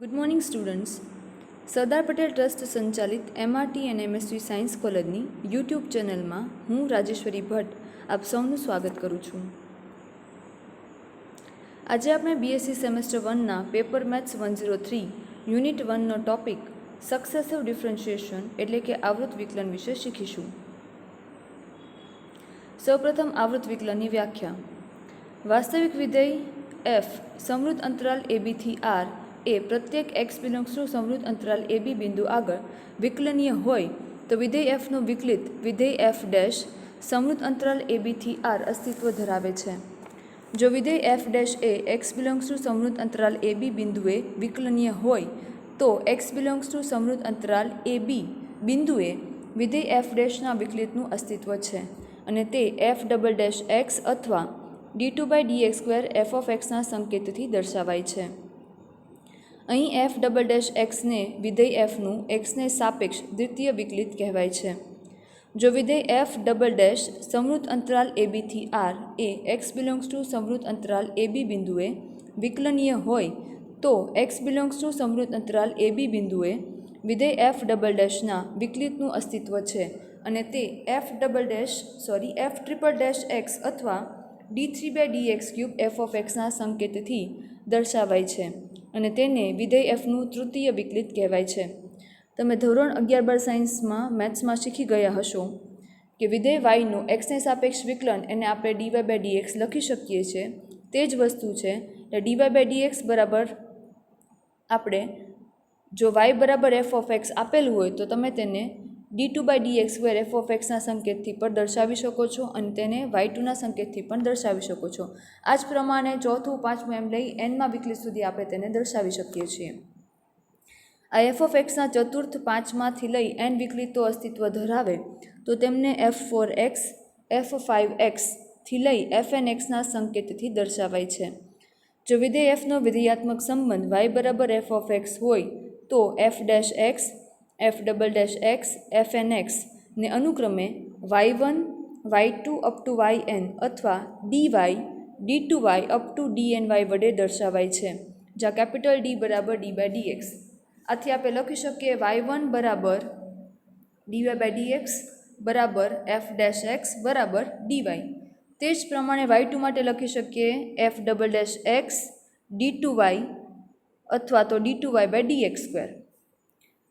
Good morning students. Sardar Patel trust સંચાલિત MRT અને MSc science કોલેજની યુટ્યુબ ચેનલમાં હું રાજેશ્વરી ભટ્ટ આપ સૌનું સ્વાગત કરું છું. આજે આપણે BSc સેમેસ્ટર 1ના પેપર મેથ્સ 103 યુનિટ 1નો ટોપિક સક્સેસિવ ડિફરન્શિએશન એટલે કે આવૃત વિકલન વિશે શીખીશું. સૌપ્રથમ આવૃત વિકલનની વ્યાખ્યા. વાસ્તવિક વિધેય f સમૃદ્ધ અંતરાલ AB થી R એ પ્રત્યેક x બિલોંગ્સ ટુ સમૃદ્ધ અંતરાલ AB બિંદુ આગળ વિકલનીય હોય તો વિધેય fનું વિકલિત વિધેય f ડેશ સમૃદ્ધ અંતરાલ AB થી R અસ્તિત્વ ધરાવે છે. જો વિધેય f dash A x belongs to સમૃદ્ધ અંતરાલ AB બિંદુએ વિકલનીય હોય તો x બિલોંગ્સ ટુ સમૃદ્ધ અંતરાલ AB બિંદુએ વિધેય f ડેશના વિકલિતનું અસ્તિત્વ છે અને તે f ડબલ ડેશ x અથવા d2/dx² f ઓફ xના સંકેતથી દર્શાવાય છે. અહીં f ડબલ ડેશ એક્સને વિધેય fનું xને સાપેક્ષ દ્વિતીય વિકલિત કહેવાય છે. જો વિધેય f ડબલ ડેશ સમૃદ્ધ અંતરાલ AB થી R A x belongs to સમૃદ્ધ અંતરાલ AB બિંદુએ વિકલનીય હોય તો x બિલોંગ્સ ટુ સમૃદ્ધ અંતરાલ AB બિંદુએ વિધેય f ડબલ ડેશના વિકલિતનું અસ્તિત્વ છે અને તે f ટ્રિપલ ડેશ x અથવા d3/dx³ f ઓફ xના સંકેતથી દર્શાવાય છે અને તેને વિધેય fનું તૃતીય વિકલિત કહેવાય છે. તમે ધોરણ 11-12 સાયન્સમાં મેથ્સમાં શીખી ગયા હશો કે વિધેય yનું xને સાપેક્ષ વિકલન એને આપણે dy/dx લખી શકીએ છીએ. તે જ વસ્તુ છે એટલે dy/dx બરાબર આપણે જો y બરાબર f ઓફ x આપેલું હોય તો તમે તેને d2/dx² f ઓફ xના સંકેતથી પણ દર્શાવી શકો છો અને તેને y2ના સંકેતથી પણ દર્શાવી શકો છો. આ જ પ્રમાણે ચોથું, પાંચમું એમ લઈ nમાં વિકલિત સુધી આપણે તેને દર્શાવી શકીએ છીએ. આ f ઓફ xના ચતુર્થ, પાંચમાંથી લઈ n વિકલિતો અસ્તિત્વ ધરાવે તો તેમને f4x, f5x થી લઈ fnxના સંકેતથી દર્શાવાય છે. જો વિધેય fનો વિધેયાત્મક સંબંધ y બરાબર f ઓફ x હોય તો f dash x, f double dash x, fnx ને અનુક્રમે y1, y2 up to yn અથવા dy, d2y up to dny વડે દર્શાવાય છે, જ્યાં કેપિટલ D બરાબર d/dx. આથી આપણે લખી શકીએ y1 બરાબર dy/dx બરાબર f ડેશ x બરાબર dy. તે જ પ્રમાણે y2 માટે લખી શકીએ f double dash x d2y અથવા તો d2y/dx².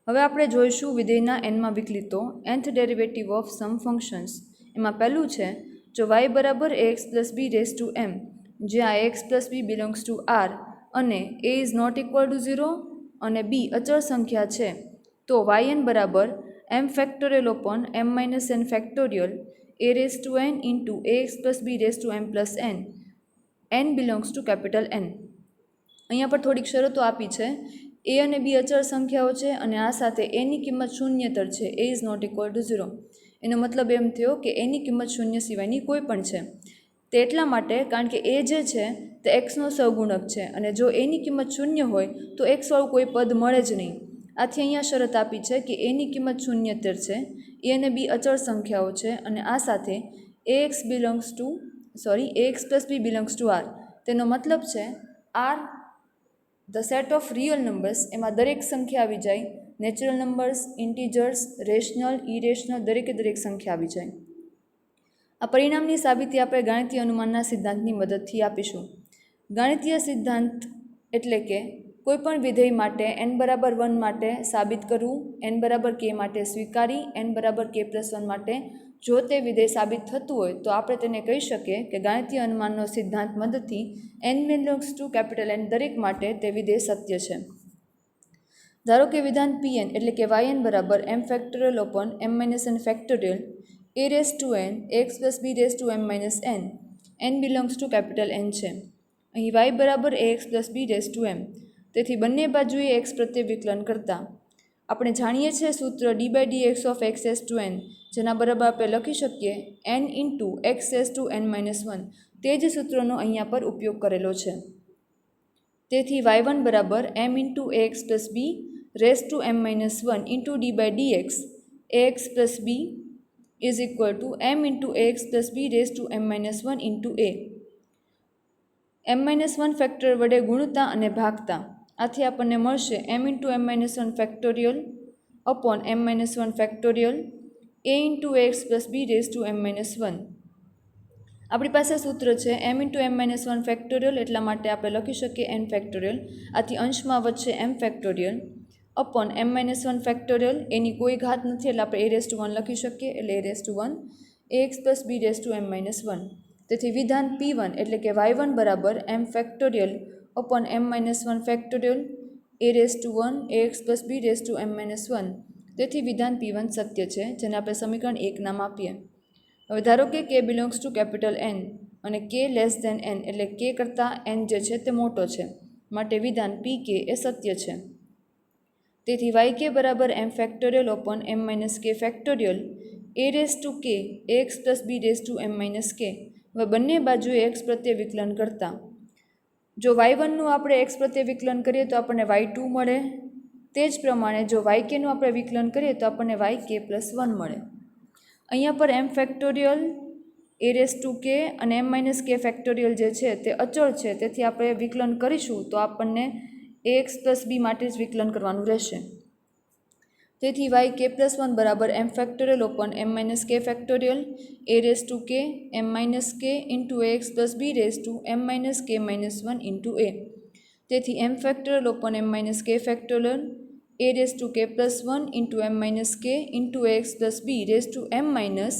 હવે આપણે જોઈશું વિધેયના nમાં વિકલિતો. nth derivative of some functions. એમાં પહેલું છે જો y બરાબર ax plus b raise to m જ્યાં ax plus b belongs to r અને a is not equal to 0 અને b અચળ સંખ્યા છે તો yn બરાબર m factorial open m minus n factorial a raise to n into ax plus b raise to m plus n belongs to capital N. અહીંયા પર થોડીક શરતો આપી છે. a અને b અચળ સંખ્યાઓ છે અને આ સાથે a ની કિંમત શૂન્યતર છે, a is not equal to 0. એનો મતલબ એમ થયો કે a ની કિંમત શૂન્ય સિવાયની કોઈ પણ છે. તે એટલા માટે કારણ કે a જે છે તે xનો સહગુણક છે અને જો a ની કિંમત શૂન્ય હોય તો x વાળું કોઈ પદ મળે જ નહીં. આથી અહીંયા શરત આપી છે કે a ની કિંમત શૂન્યતર છે, a અને b અચળ સંખ્યાઓ છે અને આ સાથે ax plus b belongs to r. તેનો મતલબ છે r the set of real numbers, એમાં દરેક સંખ્યા આવી જાય, natural numbers, integers, rational, irrational, દરેકે દરેક સંખ્યા આવી જાય. આ પરિણામની સાબિતી આપણે ગાણિતીય અનુમાનના સિદ્ધાંતની મદદથી આપીશું. ગાણિતીય સિદ્ધાંત એટલે કે કોઈપણ વિધેય માટે n બરાબર 1 માટે સાબિત કરવું, n બરાબર k માટે સ્વીકારી, n બરાબર k+1 માટે જો તે વિધેય સાબિત થતું હોય તો આપણે તેને કહી શકીએ કે ગાણિતીય અનુમાનનો સિદ્ધાંત મદદથી n belongs to capital N દરેક માટે તે વિધેય સત્ય છે. ધારો કે વિધાન Pn એટલે કે yn બરાબર m factorial open m minus n factorial a raise to n ax plus b raise to m minus n belongs to capital N છે. અહીં y બરાબર ax plus b raise to m. તેથી બંને બાજુએ x પ્રત્યે વિકલન કરતા આપણે જાણીએ છીએ સૂત્ર d/dx of x raise to n, જેના બરાબર આપણે લખી શકીએ n into x raise to n-1. તે જ સૂત્રનો અહીંયા પર ઉપયોગ કરેલો છે. તેથી y1 બરાબર m into ax plus b raise to m-1 into d/dx ax plus b is equal to m into ax plus b raise to m-1 into a. m-1 factor વડે ગુણતા અને ભાગતા આથી આપણને મળશે m into m minus one factorial upon m minus one factorial a into x plus B raise to m minus one. આપણી પાસે સૂત્ર છે m into m minus one factorial, એટલા માટે આપણે લખી શકીએ n ફેક્ટોરિયલ. આથી અંશમાં વધશે m factorial upon m minus one factorial. એની કોઈ ઘાત નથી એટલે આપણે a રેઝ ટુ વન લખી શકીએ, એટલે a raise to one ax plus B raise to m minus one. તેથી વિધાન p1 એટલે કે y1 બરાબર m factorial upon m minus one factorial a raise to one ax plus B raise to m minus one. તેથી વિધાન p1 સત્ય છે, જેને આપણે સમીકરણ 1 નામ આપીએ. હવે ધારો કે k belongs to capital N અને k લેસ ધેન n એટલે k કરતાં n જે છે તે મોટો છે, માટે વિધાન pk એ સત્ય છે. તેથી yk બરાબર m factorial open m minus k factorial a raise to k ax plus B raise to m minus k. હવે બંને બાજુએ x પ્રત્યે વિકલન કરતા જો y1નું આપણે x પ્રત્યે વિકલન કરીએ તો આપણને y2 મળે. તે જ પ્રમાણે જો ykનું આપણે વિકલન કરીએ તો આપણને yk પ્લસ 1 મળે. અહીંયા પર m factorial a raise to k અને m માઇનસ k ફેક્ટોરિયલ જે છે તે અચળ છે, તેથી આપણે વિકલન કરીશું તો આપણને ax પ્લસ બી માટે જ વિકલન કરવાનું રહેશે. તેથી yk પ્લસ 1 બરાબર m factorial open m minus k factorial a raise to k m minus k into ax plus B raise to m minus k minus 1 into a. તેથી m factorial open m minus k factorial a raise to k plus 1 into m minus k into ax plus B raise to m minus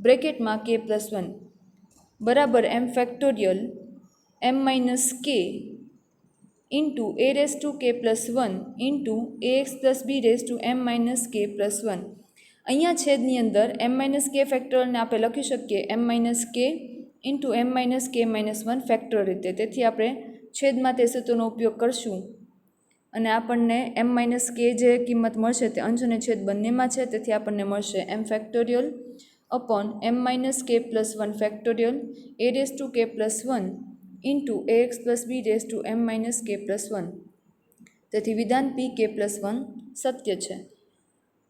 બ્રેકેટમાં k plus 1 બરાબર m factorial m minus k into a raise to k plus 1 into ax plus B raise to m minus k plus 1. અહીંયા છેદની અંદર m minus k ફેક્ટોરિયલને આપણે લખી શકીએ m minus k into m minus k minus 1 factorial રીતે. તેથી આપણે છેદમાં તે સૂત્રનો ઉપયોગ કરશું અને આપણને m માઇનસ k જે કિંમત મળશે તે અંશ અને છેદ બંનેમાં છે, તેથી આપણને મળશે m factorial upon m minus k plus 1 factorial a raise to k plus 1 into ax plus B raise to m minus k plus 1. તેથી વિધાન pk પ્લસ 1 સત્ય છે.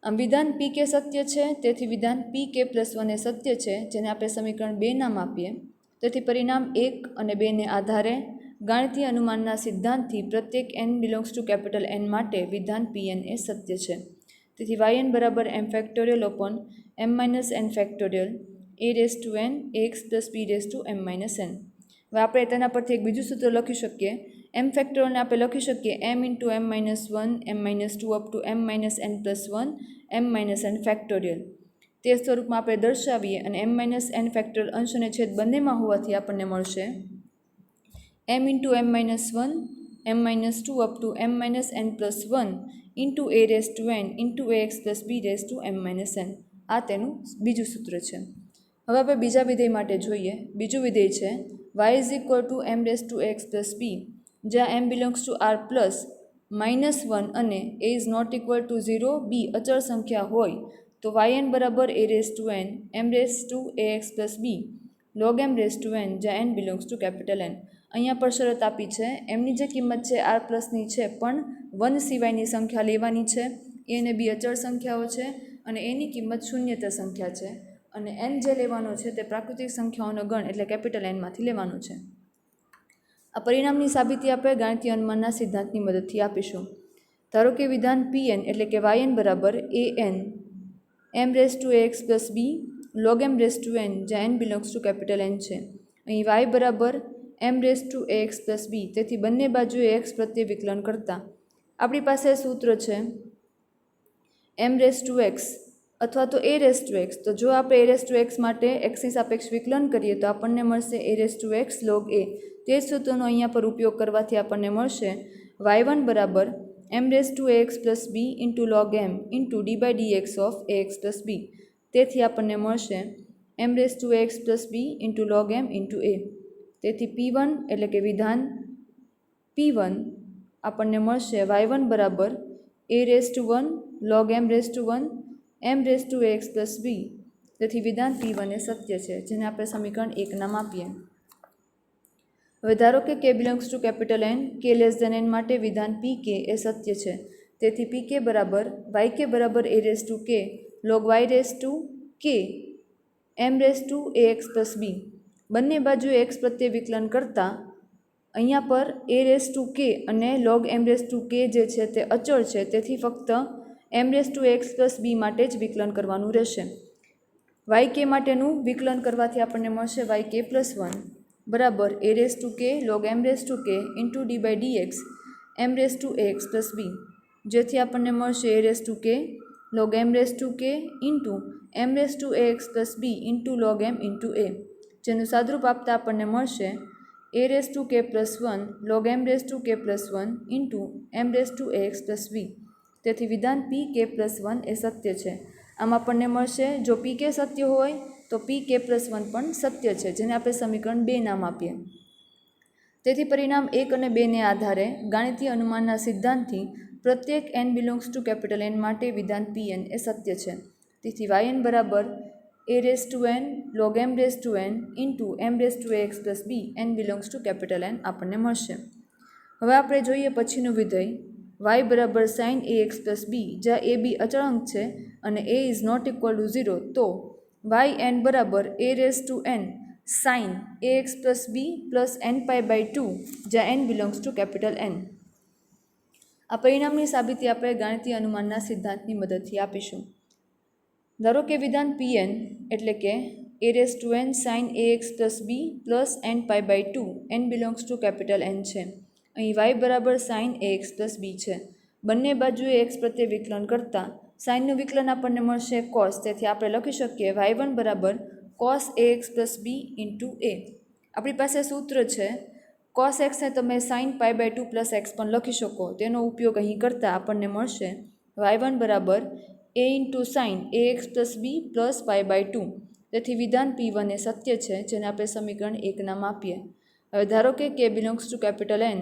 આમ વિધાન pk સત્ય છે, તેથી વિધાન pk પ્લસ 1 એ સત્ય છે, જેને આપણે સમીકરણ 2 નામ આપીએ. તેથી પરિણામ 1 અને 2 ને આધારે ગાણિતીય અનુમાનના સિદ્ધાંતથી પ્રત્યેક n belongs to capital N માટે વિધાન pn એ સત્ય છે. તેથી yn બરાબર m factorial open m minus n factorial a raise to n ax plus B raise to m minus n. હવે આપણે તેના પરથી એક બીજું સૂત્ર લખી શકીએ. m ફેક્ટોરિયલને આપણે લખી શકીએ m into m minus 1 m minus 2 up to m minus n plus 1 m minus n factorial. તે સ્વરૂપમાં આપણે દર્શાવીએ અને m માઇનસ n ફેક્ટોરિયલ અંશ અને છેદ બંનેમાં હોવાથી આપણને મળશે m into m minus 1 m minus 2 up to m minus n plus 1 into a raise to n into ax plus B raise to m minus n. આ તેનું બીજું સૂત્ર છે. હવે આપણે બીજા વિધેય માટે જોઈએ. બીજું વિધેય છે y is equal to m raise to X plus B, જ્યાં m belongs to r plus minus 1 અને a is not equal to 0 B અચળ સંખ્યા હોય તો yn બરાબર a raise to n m raise to ax plus B log m raise to n, જ્યાં n belongs to capital N. અહીંયા પર શરત આપી છે એમની જે કિંમત છે r પ્લસની છે, પણ 1 સિવાયની સંખ્યા લેવાની છે. a અને b અચળ સંખ્યાઓ છે અને એની કિંમત શૂન્યતર સંખ્યા છે, અને n જે લેવાનો છે તે પ્રાકૃતિક સંખ્યાઓનો ગણ એટલે કેપિટલ Nમાંથી લેવાનો છે. આ પરિણામની સાબિતી આપણે ગાણિતીય અનુમાનના સિદ્ધાંતની મદદથી આપીશું. ધારો કે વિધાન pn એટલે કે yn બરાબર an m raise to ax plus B log m raise to n, જ્યાં n belongs to capital N છે. અહીં y બરાબર m raise to ax plus B, તેથી બંને બાજુએ x પ્રત્યે વિકલન કરતા આપણી પાસે સૂત્ર છે m રેઝ ટુ x અથવા તો a રેઝ ટુ x. તો જો આપણે a રેઝ ટુ x માટે xની સાપેક્ષ વિકલન કરીએ તો આપણને મળશે a raise to x log a. તે જ સૂત્રનો અહીંયા પર ઉપયોગ કરવાથી આપણને મળશે y1 બરાબર m raise to ax plus B into log m into D by dx of ax plus B. તેથી આપણને મળશે m raise to ax plus B into log m into a. તેથી p1 એટલે કે વિધાન p1 આપણને મળશે y1 બરાબર a raise to 1 log m raise to 1 m raise to ax plus B. તેથી વિધાન p1 એ સત્ય છે, જેને આપણે સમીકરણ 1 નામ આપીએ. હવે ધારો કે k belongs to capital N k less than n માટે વિધાન pk એ સત્ય છે. તેથી pk બરાબર yk બરાબર a raise to k log y raise to k m raise to ax plus B. બંને બાજુએ x પ્રત્યે વિકલન કરતા અહીંયા પર એ રેસ ટુ કે અને લોગ એમ રેસ ટુ કે જે છે તે અચળ છે, તેથી ફક્ત એમ રેસ ટુ એક્સ પ્લસ બી માટે જ વિકલન કરવાનું રહેશે. વાય કે માટેનું વિકલન કરવાથી આપણને મળશે વાય કે પ્લસ 1 બરાબર એ raise to K log M raise to કે into D by D X M raise to X plus B, જેથી આપણને મળશે એ raise to K log M raise to કે into M raise to X plus B into log M into A, જેનું સાદરૂપ આપતા આપણને મળશે એ રેસ ટુ કે plus 1 log M raise to કે plus 1 into M raise to X plus B. તેથી વિધાન પી કે પ્લસ 1 એ સત્ય છે. આમ આપણને મળશે જો પી કે સત્ય હોય તો પી કે પ્લસ 1 પણ સત્ય છે, જેને આપણે સમીકરણ 2 નામ આપીએ. તેથી પરિણામ 1 અને 2ને આધારે ગાણિતીય અનુમાનના સિદ્ધાંતથી પ્રત્યેક n belongs to capital N માટે વિધાન પી એન એ સત્ય છે. તેથી વાય એન બરાબર એ raise to N log M raise to N into M raise to X plus B N belongs to capital N આપણને મળશે. હવે આપણે જોઈએ પછીનું વિધેય વાય બરાબર sine A x plus B, જ્યાં એ બી અચળાંક છે અને A is not equal to 0, તો વાય એન બરાબર એ raise to N sine A x plus B plus N pi by 2, જ્યાં N belongs to capital N. આ પરિણામની સાબિતી આપણે ગાણિતીય અનુમાનના સિદ્ધાંતની મદદથી આપીશું. ધારો કે વિધાન પી એન એટલે કે A raise to N sine A x plus B plus N pi by 2 N belongs to capital N છે. અહીં વાય બરાબર sine A x plus B છે. બંને બાજુએ એક્સ પ્રત્યે વિકલન કરતાં સાઇનનું વિકલન આપણને મળશે કોસ, તેથી આપણે લખી શકીએ વાય વન બરાબર cos A x plus B into A. આપણી પાસે સૂત્ર છે કોસ એક્સને તમે sine pi by 2 plus X પણ લખી શકો. તેનો ઉપયોગ અહીં કરતાં આપણને મળશે વાય વન બરાબર A into sine A x plus B plus pi by 2. તેથી વિધાન પી વન એ સત્ય છે, જેને આપણે સમીકરણ 1 નામ આપીએ. હવે ધારો કે k belongs to capital N,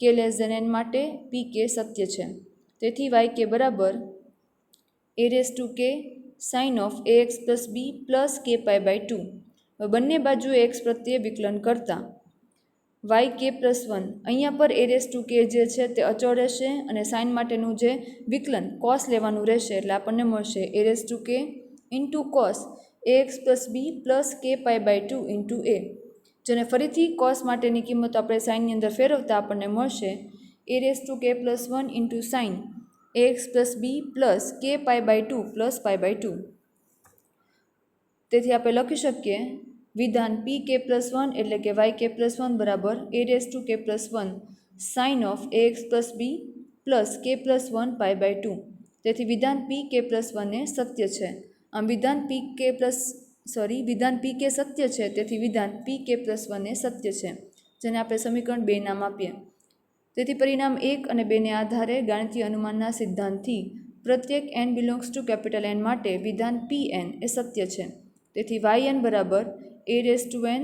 k less than N માટે પી કે સત્ય છે. તેથી વાય કે બરાબર એ raise to k sine of a x plus B plus કે પાઈ બાય 2. હવે બંને બાજુએ એક્સ પ્રત્યે વિકલન કરતાં વાય કે પ્લસ 1 અહીંયા પર એ રેસ ટુ કે જે છે તે અચળ રહેશે અને સાઇન માટેનું જે વિકલન કોસ લેવાનું રહેશે, એટલે આપણને મળશે એ રેસ ટુ કે ઇન્ટુ કોસ એ એક્સ પ્લસ બી પ્લસ કે પાઈ બાય 2 ઇન્ટુ એ, જેને ફરીથી કોસ માટેની કિંમત આપણે સાઇનની અંદર ફેરવતા આપણને મળશે એ રેસ ટુ કે plus 1 into sine A x plus B plus કે pi by 2 plus pi by 2. તેથી આપણે લખી શકીએ વિધાન પી કે પ્લસ 1 એટલે કે વાય કે પ્લસ 1 બરાબર એ રેસ ટુ કે plus 1 sine of a x plus B plus કે પ્લસ 1 પાઈ બાય 2. તેથી વિધાન પી કે પ્લસ 1 એ સત્ય છે. આમ વિધાન પી કે સત્ય છે, તેથી વિધાન પી કે પ્લસ 1 એ સત્ય છે, જેને આપણે સમીકરણ 2 નામ આપીએ. તેથી પરિણામ 1 અને 2ને આધારે ગાણિતીય અનુમાનના સિદ્ધાંતથી પ્રત્યેક N belongs to capital N માટે વિધાન પી એન એ સત્ય છે. તેથી વાય એન બરાબર એ raise to N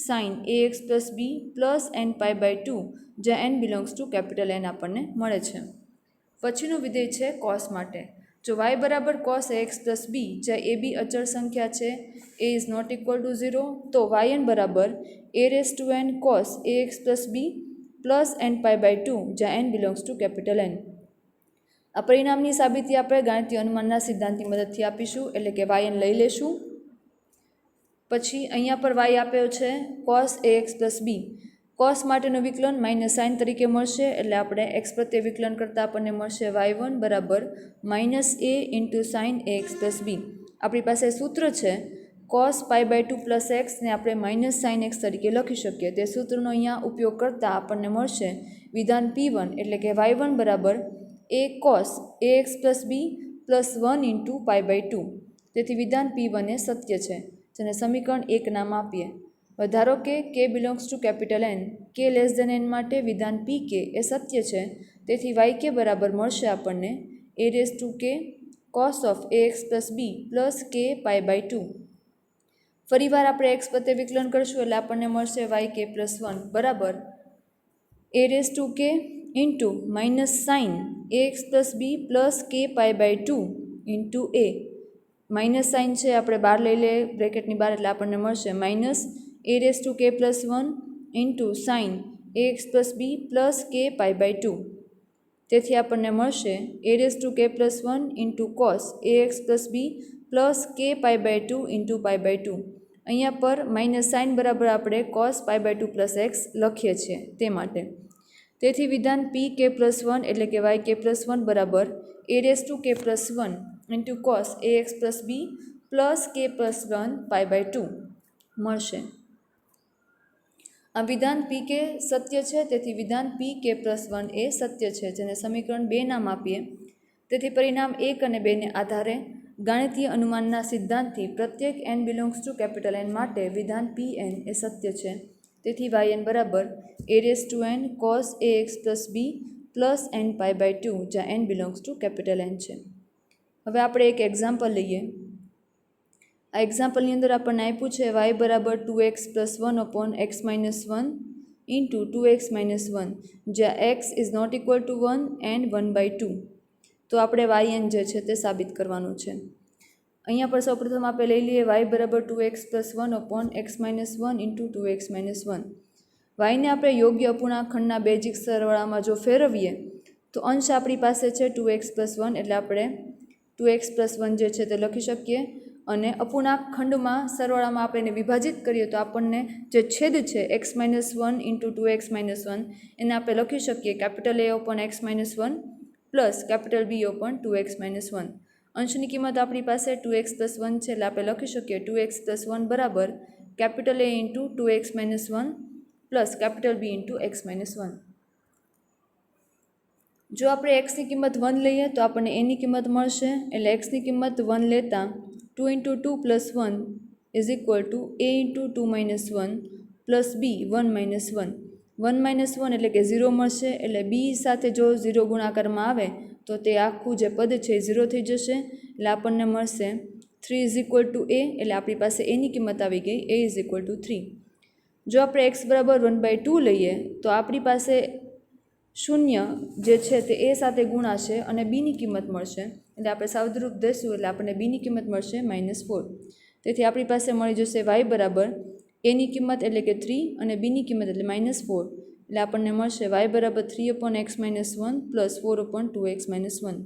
sine A x plus B plus N pi by 2, જ્યાં N belongs to capital N આપણને મળે છે. પછીનું વિધેય છે કોસ માટે. જો વાય બરાબર કોસ એ એક્સ પ્લસ બી, જ્યાં એ બી અચળ સંખ્યા છે, A is not equal to 0, તો વાય એન બરાબર એ raise to N cos A x plus B plus N pi by 2, જ્યાં N belongs to capital N. આ પરિણામની સાબિતી આપણે ગાણિતીય અનુમાનના સિદ્ધાંતની મદદથી આપીશું, એટલે કે વાય એન લઈ લેશું. પછી અહીંયા પર વાય આપ્યો છે કોસ એ એક્સ પ્લસ બી. કોસ માટેનું વિકલન માઇનસ સાઇન તરીકે મળશે, એટલે આપણે એક્સ પ્રત્યે વિકલન કરતાં આપણને મળશે વાય વન બરાબર minus A into sine A x plus B. આપણી પાસે સૂત્ર છે કોસ પાઈ બાય 2 પ્લસ એક્સને આપણે માઇનસ સાઇન એક્સ તરીકે લખી શકીએ. તે સૂત્રનો અહીંયા ઉપયોગ કરતાં આપણને મળશે વિધાન પી વન એટલે કે વાય વન બરાબર A cos A x plus B plus 1 into pi by 2. તેથી વિધાન પી વન એ સત્ય છે, જેને સમીકરણ 1 નામ આપીએ. ધારો કે belongs to capital N, k less than N માટે વિધાન પી કે એ સત્ય છે. તેથી વાય કે બરાબર મળશે આપણને a raise to k cos of a x plus B plus કે પાઈ બાય 2. ફરીવાર આપણે એક્સ પ્રત્યે વિકલન કરીશું, એટલે આપણને મળશે વાય કે પ્લસ 1 બરાબર એ રેસ ટુ કે into minus sine A x plus B plus કે pi by 2 into A. Minus sine છે આપણે બહાર લઈ લે બ્રેકેટની બહાર, એટલે આપણને મળશે માઇનસ એ રેસ ટુ કે plus 1 into sine A x plus B plus કે પાઈ બાય 2. તેથી આપણને મળશે એ રેસ ટુ કે પ્લસ 1 ઇન્ટુ કોસ એ એક્સ પ્લસ બી પ્લસ કે pi by 2 into pi by 2. અહીંયા પર માઇનસ સાઇન બરાબર આપણે cos π/2 પ્લસ એક્સ લખીએ છીએ તે માટે. તેથી વિધાન પી કે પ્લસ વન એટલે કે વાય કે પ્લસ વન બરાબર a⁴ plus one into cos ax plus બી પ્લસ કે પ્લસ વન π/2 મળશે. આ વિધાન પી કે સત્ય છે, તેથી વિધાન પી કે પ્લસ વન એ સત્ય છે, જેને સમીકરણ 2 નામ આપીએ. તેથી પરિણામ 1 અને 2 ને આધારે ગાણિતીય અનુમાનના સિદ્ધાંતથી પ્રત્યેક n belongs to capital N માટે વિધાન Pn એ સત્ય છે. તેથી yn બરાબર a⁴n cos ax પ્લસ બી પ્લસ n π/2 જ્યાં n belongs to capital N છે. હવે આપણે એક એક્ઝામ્પલ લઈએ. આ એક્ઝામ્પલની અંદર આપણને આપ્યું છે y બરાબર 2x plus 1/x minus 1 into 2x minus 1 જ્યાં x is not equal to 1 and 1/2. તો આપણે yn જે છે તે સાબિત કરવાનું છે. અહીંયા પર સૌપ્રથમ આપણે લઈ લઈએ y બરાબર 2x plus 1/x minus 1 into 2x minus 1. વાયને આપણે યોગ્ય અપૂર્ણાંક ખંડના બેઝિક સરવાળામાં જો ફેરવીએ તો અંશ આપણી પાસે છે 2x પ્લસ 1, એટલે આપણે 2x પ્લસ 1 જે છે તે લખી શકીએ. અને અપૂર્ણાંક ખંડમાં સરવાળામાં આપણે એને વિભાજિત કરીએ તો આપણને જે છેદ છે x minus 1 into 2x minus 1 એને આપણે લખી શકીએ capital A open x minus 1 plus capital B open 2x minus 1. અંશની કિંમત આપણી પાસે 2x પ્લસ 1 છે, એટલે આપણે લખી શકીએ 2x પ્લસ 1 બરાબર capital A into 2x minus 1 plus capital B into x minus 1. જો આપણે xની કિંમત 1 લઈએ તો આપણને એની કિંમત મળશે, એટલે xની કિંમત 1 લેતા 2 into 2 plus 1 is equal two a into 2 minus 1 plus b 1 minus 1. 1 minus 1 એટલે કે 0 મળશે, એટલે b સાથે જો 0 ગુણાકારમાં આવે તો તે આખું જે પદ છે એ 0 થઈ જશે, એટલે આપણને મળશે 3 ઇઝ ઇક્વલ ટુ a, એટલે આપણી પાસે એની કિંમત આવી ગઈ a ઇઝ ઇક્વલ ટુ 3. જો આપણે x બરાબર 1/2 લઈએ તો આપણી પાસે શૂન્ય જે છે તે a સાથે ગુણાશે અને બીની કિંમત મળશે, એટલે આપણે સાવધરૂપ દઈશું એટલે આપણને બીની કિંમત મળશે -4. તેથી આપણી પાસે મળી જશે y બરાબર એની કિંમત એટલે કે 3 અને બીની કિંમત એટલે -4, એટલે આપણને મળશે y બરાબર 3/x minus 1 plus 4/2x minus 1.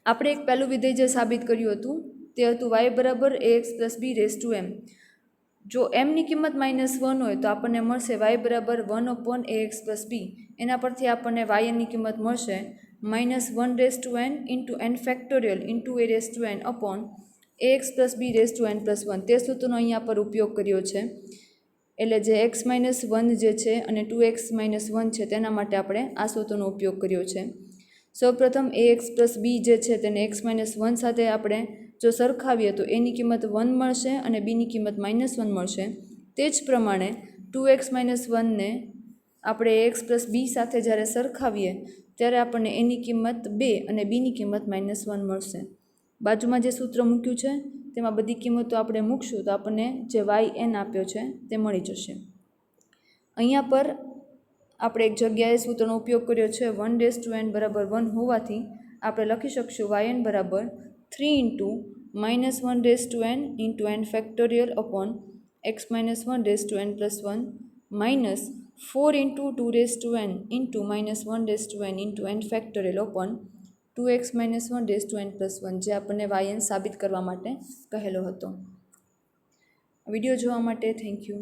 આપણે એક પહેલું વિધેય જે સાબિત કર્યું હતું તે હતું y બરાબર ax plus b raise to m. જો mની કિંમત -1 હોય તો આપણને મળશે y બરાબર 1/ax પ્લસ b. એના પરથી આપણને ynની કિંમત મળશે -1n into n factorial into a raise to n upon ax plus b raise to n plus 1. તે સૂત્રનો અહીંયા પર ઉપયોગ કર્યો છે, એટલે જે x માઇનસ 1 જે છે અને 2x માઇનસ 1 છે તેના માટે આપણે આ સૂત્રનો ઉપયોગ કર્યો છે. સૌપ્રથમ ax પ્લસ b જે છે તેને x માઇનસ 1 સાથે આપણે જો સરખાવીએ તો એની કિંમત 1 મળશે અને બીની કિંમત -1 મળશે. તે જ પ્રમાણે 2x માઇનસ 1ને આપણે ax પ્લસ b સાથે જ્યારે સરખાવીએ ત્યારે આપણને એની કિંમત 2 અને બીની કિંમત -1 મળશે. બાજુમાં જે સૂત્ર મૂક્યું છે તેમાં બધી કિંમતો આપણે મૂકશું તો આપણને જે yn આપ્યો છે તે મળી જશે. અહીંયા પર આપણે એક જગ્યાએ સૂત્રનો ઉપયોગ કર્યો છે 1n બરાબર 1 હોવાથી આપણે લખી શકશું yn બરાબર 3 into -1n into n factorial upon x minus 1n plus 1 minus 4 into 2n into -1n into n factorial upon 2x minus 1n plus 1, જે આપણને yn સાબિત કરવા માટે કહેલો હતો. વિડીયો જોવા માટે થેન્ક યુ.